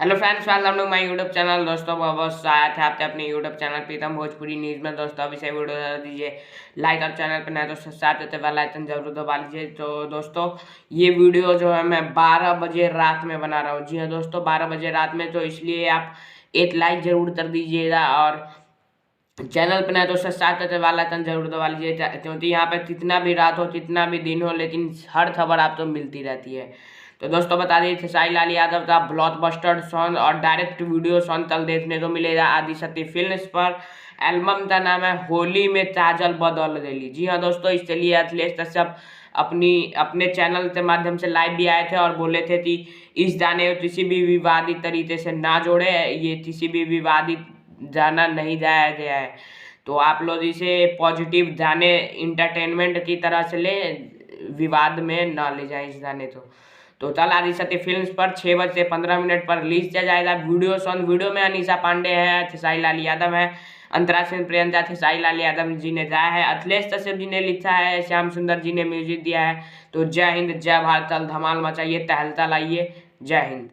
Hello friends, welcome to my YouTube channel. दोस्तों बहुत स्वागत है आपके अपने YouTube channel Pritam Bhojpuri news में। दोस्तों अभी से वीडियो डाल दीजिए लाइक, और चैनल पर नए तो सब्सक्राइब करते बेल आइकन जरूर दबा लीजिए। तो दोस्तों ये वीडियो जो है मैं 12 बजे रात में बना रहा हूँ। जी हाँ दोस्तों, 12 बजे रात में, तो इसलिए आप एक लाइक जरूर कर दीजिएगा और चैनल पर नए तो सब्सक्राइब करते बेल आइकन जरूर दबा लीजिए, क्योंकि यहाँ पे कितना भी रात हो कितना भी दिन हो, लेकिन हर खबर आपको मिलती रहती है। तो दोस्तों बता दें, खेसारी लाल यादव का ब्लॉकबस्टर सॉन्ग और डायरेक्ट वीडियो सॉन्ग कल देखने को मिलेगा आदिशक्ति फिल्म्स पर। एल्बम का नाम है होली में काजल बदल गई। जी हाँ दोस्तों, इसके लिए अखिलेश कश्यप अपने चैनल के माध्यम से लाइव भी आए थे और बोले थे कि इस गाने को किसी भी विवादित तरीके से ना जोड़े, ये किसी भी विवादित गाना नहीं गाया गया है। तो आप लोग इसे पॉजिटिव गाने इंटरटेनमेंट की तरह से ले, विवाद में ना ले जाए इस गाने को। तो कल आदिशक्ति फिल्म्स पर 6 बज के 15 मिनट पर रिलीज किया जाएगा वीडियो सॉन्ग। वीडियो में अनीशा पांडे है, खेसारी लाल यादव है, अंतरा सिंह प्रियंका, खेसारी लाल यादव जी ने गाया है, अखिलेश कश्यप जी ने लिखा है, श्याम सुंदर जी ने म्यूजिक दिया है। तो जय हिंद, जय भारत, कल धमाल मचाइए, टहलता लाइए। जय हिंद।